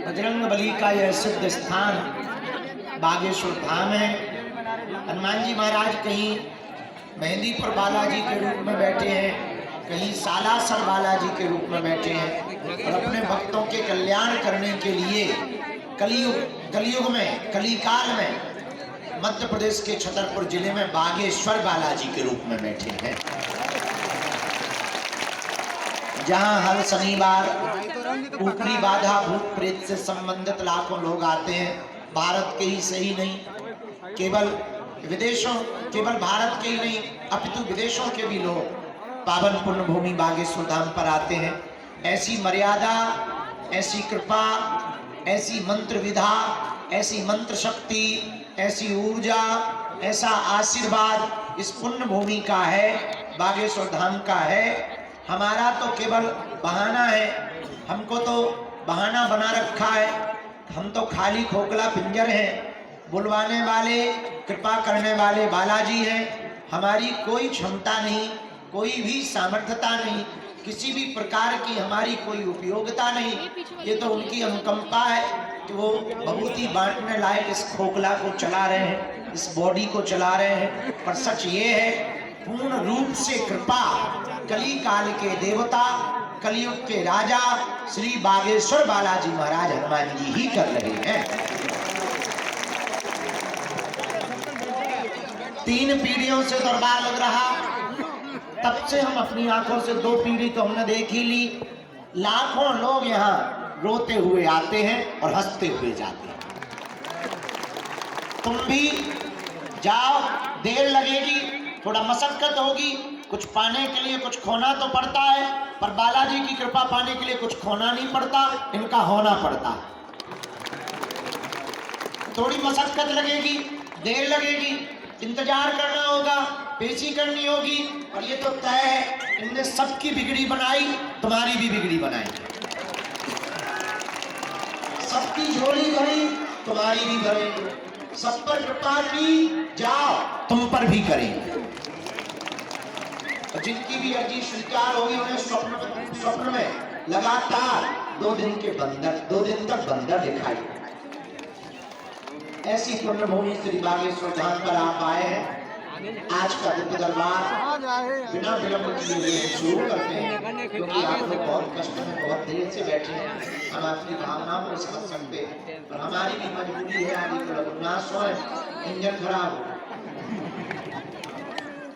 बजरंगबली का यह सिद्ध स्थान बागेश्वर धाम है। हनुमान जी महाराज कहीं मेहंदीपुर बालाजी के रूप में बैठे हैं, कहीं सालासर बालाजी के रूप में बैठे हैं और अपने भक्तों के कल्याण करने के लिए कलयुग में, कलिकाल में मध्य प्रदेश के छतरपुर जिले में बागेश्वर बालाजी के रूप में बैठे हैं, जहां हर शनिवार ऊपरी बाधा भूत प्रेत से संबंधित लाखों लोग आते हैं। भारत के ही सही नहीं, केवल भारत के ही नहीं अपितु विदेशों के भी लोग पावन पुण्य भूमि बागेश्वर धाम पर आते हैं। ऐसी मर्यादा, ऐसी कृपा, ऐसी मंत्र विधा, ऐसी मंत्र शक्ति, ऐसी ऊर्जा, ऐसा आशीर्वाद इस पुण्य भूमि का है, बागेश्वर धाम का है। हमारा तो केवल बहाना है, हमको तो बहाना बना रखा है। हम तो खाली खोखला पिंजर हैं, बुलवाने वाले, कृपा करने वाले बालाजी हैं। हमारी कोई क्षमता नहीं, कोई भी सामर्थ्यता नहीं, किसी भी प्रकार की हमारी कोई उपयोगिता नहीं। ये तो उनकी अनुकंपा है कि वो भभूति बांटने लायक इस खोखला को चला रहे हैं, इस बॉडी को चला रहे हैं। पर सच ये है, पूर्ण रूप से कृपा कली काल के देवता, कलयुग के राजा श्री बागेश्वर बालाजी महाराज हनुमान जी ही कर रहे हैं। 3 पीढ़ियों से दरबार लग रहा, तब से हम अपनी आंखों से 2 पीढ़ी तो हमने देख ही ली। लाखों लोग यहाँ रोते हुए आते हैं और हंसते हुए जाते हैं। तुम भी जाओ, देर लगेगी, थोड़ा मशक्कत होगी, कुछ पाने के लिए कुछ खोना तो पड़ता है, पर बालाजी की कृपा पाने के लिए कुछ खोना नहीं पड़ता, इनका होना पड़ता। थोड़ी मशक्कत लगेगी, देर लगेगी, इंतजार करना होगा, पेशी करनी होगी, और ये तो तय है, इनने सबकी बिगड़ी बनाई, तुम्हारी भी बिगड़ी बनाई। सबकी झोली भरी, तुम्हारी भी भरेंगे। सब पर कृपा की, जाओ तुम पर भी करेंगे। और जिनकी भी अर्जी स्वीकार होगी, उन्हें स्वप्न में लगातार 2 दिन तक बंदर दिखाई। ऐसी पुण्य भूमि श्री बागेश्वर धाम पर आप आए हैं। आज का दिव्य दरबार बिना विलंब किए शुरू करते हैं, क्योंकि आप लोग बहुत कष्ट में बहुत देर से बैठे हैं। हम आपकी भावनाओं को समझ सकते हैं, और हमारी भी मजबूरी है, आदि को ना सोए, इंजन खराब हो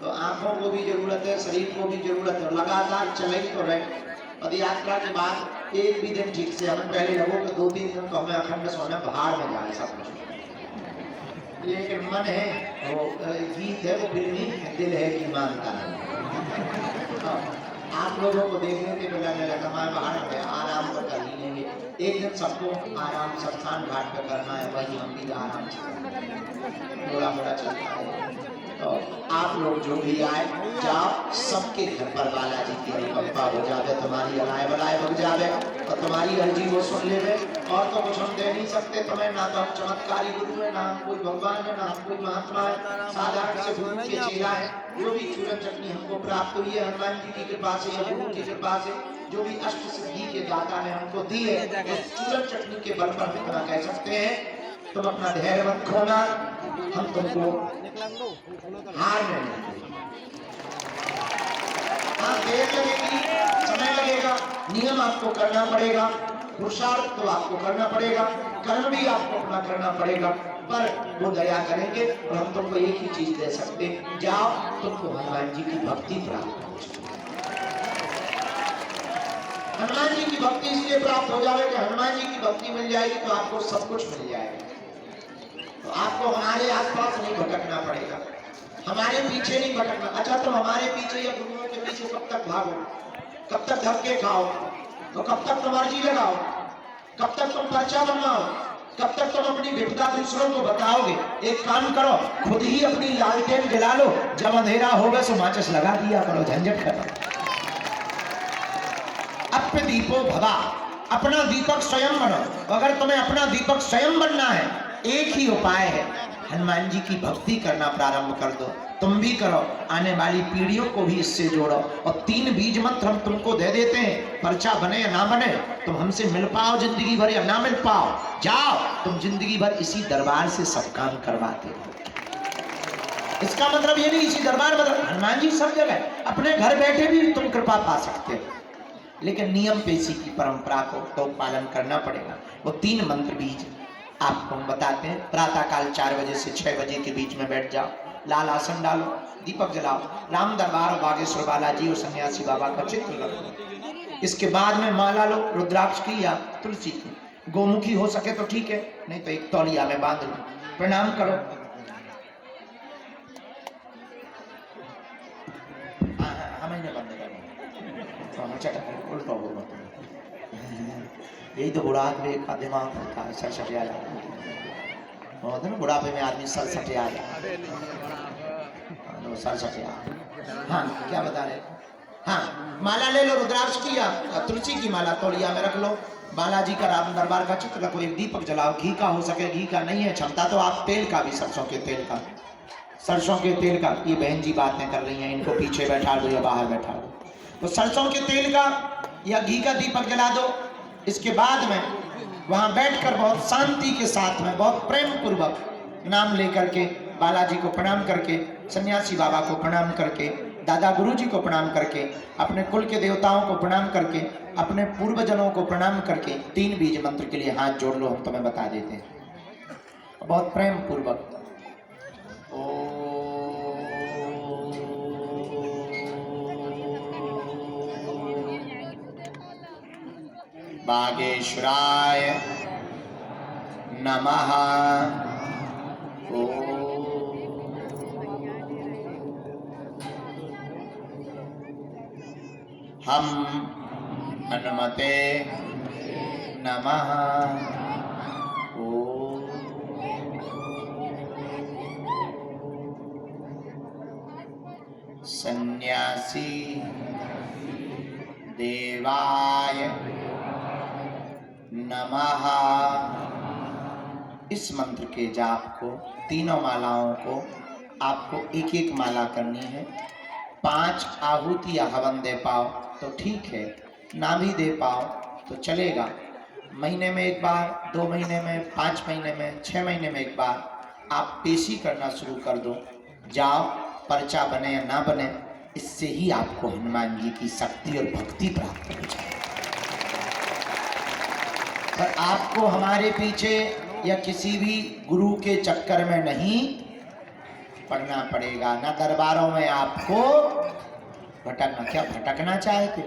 तो आंखों को भी जरूरत है, शरीर को भी जरूरत है, लगातार चले तो रहे। पद यात्रा के बाद एक भी दिन ठीक से, हमें पहले लगो कि 2-3 दिन तो हमें अखंड सोना बाहर में जाए सब कुछ। लेकिन मन है, वो गीत है, वो फिर भी दिल है कि मानता है। आप लोगों को देखने के मिलने लगा, हमारे बाहर में आराम तो कर ही लेंगे। एक दिन सबको आराम स्थान घाट पे करना है, वही हम भी आराम से थोड़ा चलता है। तो आप लोग जो भी आए, जाओ, सबके घर पर बालाजी की अनुकंपा हो जावे, तुम्हारी अलाय बलाय बग जावे, और तुम्हारी अर्जी वो सुन ले। और तो कुछ हम दे नहीं सकते तुम्हें, ना तो हम चमत्कारी गुरु है, ना हम कोई भगवान है, ना हम कोई महात्मा है, साधारण से गुरु के चेला है। जो भी चूरन चटनी हमको प्राप्त हुई है हनुमान जी की कृपा से या गुरु की कृपा से, जो भी अष्ट सिद्धि के दाता ने हमको दी है, उस चूरन चटनी के बल पर हम इतना कह सकते हैं। तुम अपना धैर्य मत खोना, हम तुमको हार नहीं। हाँ, देर लगेगी, समय लगेगा, नियम आपको करना पड़ेगा, पुरुषार्थ तो आपको करना पड़ेगा, कर्म भी आपको अपना करना पड़ेगा, पर वो दया करेंगे। और हम तुमको एक ही चीज दे सकते, जाओ, तुमको हनुमान जी की भक्ति प्राप्त हो। हनुमान जी की भक्ति इसलिए प्राप्त हो जाए कि हनुमान जी की भक्ति मिल जाएगी तो आपको सब कुछ मिल जाएगा। तो आपको हमारे आसपास नहीं भटकना पड़ेगा, हमारे पीछे नहीं भटकना। अच्छा, तो हमारे पीछे या गुरुओं के पीछे कब तक भागो, कब तक धक्के खाओ, तो कब तक तुम अर्जी लगाओ, कब तक तुम पर्चा बनवाओ, कब तक तुम अपनी विपदा दूसरों को बताओगे। एक काम करो, खुद ही अपनी लालटेन जला लो, जब अंधेरा होगा तो माचिस लगा दिया करो, झंझट खत्म। अप्य दीपो भवा, अपना दीपक स्वयं बनो। अगर तुम्हें अपना दीपक स्वयं बनना है एक ही उपाय है, हनुमान जी की भक्ति करना प्रारंभ कर दो। तुम भी करो, आने वाली पीढ़ियों को भी इससे जोड़ो। और 3 बीज मंत्र हम तुमको दे देते हैं, पर्चा बने या ना बने, तुम हमसे मिल पाओ जिंदगी भर या ना मिल पाओ, जाओ तुम जिंदगी भर इसी दरबार से सब काम करवाते हो। इसका मतलब ये नहीं इसी दरबार मतलब हनुमान जी सब जगह, अपने घर बैठे भी तुम कृपा पा सकते हो, लेकिन नियम पेशी की परंपरा को तो पालन करना पड़ेगा। वो 3 मंत्र बीज आपको हम बताते हैं। प्रातः काल 4 बजे से 6 बजे के बीच में बैठ जाओ, लाल आसन डालो, दीपक जलाओ, राम दरबार और बागेश्वर बालाजी और सन्यासी बाबा का चित्र रखो। इसके बाद में माला लो, रुद्राक्ष की या तुलसी की, गोमुखी हो सके तो ठीक है, नहीं तो एक तौलिया में बांध लो, प्रणाम करो। यही तो बुढ़ापे का दिमाग होता है, सरसटे आ जाता है ना, बुढ़ापे में आदमी सरसटे आ जाता है, सरसटे आ। हाँ क्या बता रहे? हाँ माला ले लो, रुद्राक्ष की या तुलसी की माला तौलिया में रख लो, बालाजी का राम दरबार का चित्र रखो, एक दीपक जलाओ, घी का हो सके, घी का नहीं है क्षमता तो आप तेल का भी, सरसों के तेल का, सरसों के तेल का। ये बहन जी बातें कर रही हैं, इनको पीछे बैठा दो या बाहर बैठा दो, तो सरसों के तेल का या घी का दीपक जला दो। इसके बाद में वहां बैठकर बहुत शांति के साथ में, बहुत प्रेम पूर्वक नाम लेकर के, बालाजी को प्रणाम करके, सन्यासी बाबा को प्रणाम करके, दादा गुरुजी को प्रणाम करके, अपने कुल के देवताओं को प्रणाम करके, अपने पूर्वजनों को प्रणाम करके 3 बीज मंत्र के लिए हाथ जोड़ लो, हम तुम्हें बता देते हैं बहुत प्रेम पूर्वक। बागेश्वराय नमः। हम हनुमते नमः। सन्यासी देवाय नमः। इस मंत्र के जाप को, तीनों मालाओं को आपको एक एक माला करनी है। 5 आहुति या हवन दे पाओ तो ठीक है, ना भी दे पाओ तो चलेगा। महीने में एक बार, 2 महीने में, 5 महीने में, 6 महीने में एक बार आप पेशी करना शुरू कर दो। जाओ, पर्चा बने या ना बने, इससे ही आपको हनुमान जी की शक्ति और भक्ति प्राप्त हो जाए। पर आपको हमारे पीछे या किसी भी गुरु के चक्कर में नहीं पड़ना पड़ेगा, ना दरबारों में आपको भटकना। क्या भटकना चाहते?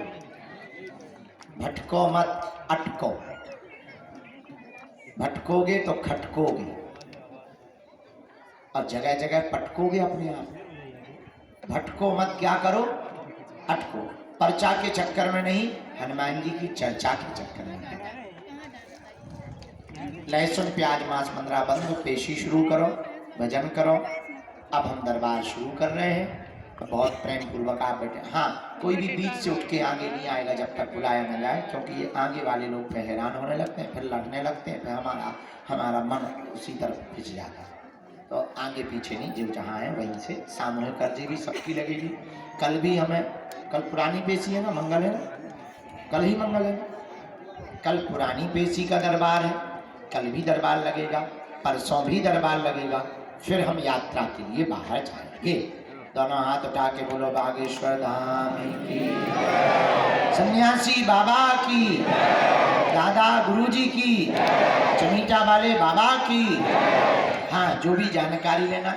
भटको मत, अटको। भटकोगे तो खटकोगे और जगह जगह पटकोगे अपने आप। भटको मत, क्या करो? अटको। पर्चा के चक्कर में नहीं, हनुमान जी की चर्चा के चक्कर में नहीं। लहसुन प्याज मांस 15 बंद, पेशी शुरू करो, भजन करो। अब हम दरबार शुरू कर रहे हैं, तो बहुत प्रेम पूर्वक आप बैठे। हाँ, कोई भी बीच से उठ के आगे नहीं आएगा जब तक बुलाया न जाए, क्योंकि ये आगे वाले लोग फिर हैरान होने लगते हैं, फिर लड़ने लगते हैं, फिर हमारा मन उसी तरफ खिंच जाता है। तो आगे पीछे नहीं, जो जहाँ है वहीं से सामूहिक अर्जी भी सबकी लगेगी। कल भी हमें, कल पुरानी पेशी है ना, मंगल है ना, कल ही मंगल है, कल पुरानी पेशी का दरबार है, कल भी दरबार लगेगा, परसों भी दरबार लगेगा। फिर हम यात्रा के लिए बाहर जाएंगे। दोनों हाथ उठा के बोलो बागेश्वर धाम की, सन्यासी बाबा की, दादा गुरुजी की, चमीटा वाले बाबा की। हाँ, जो भी जानकारी लेना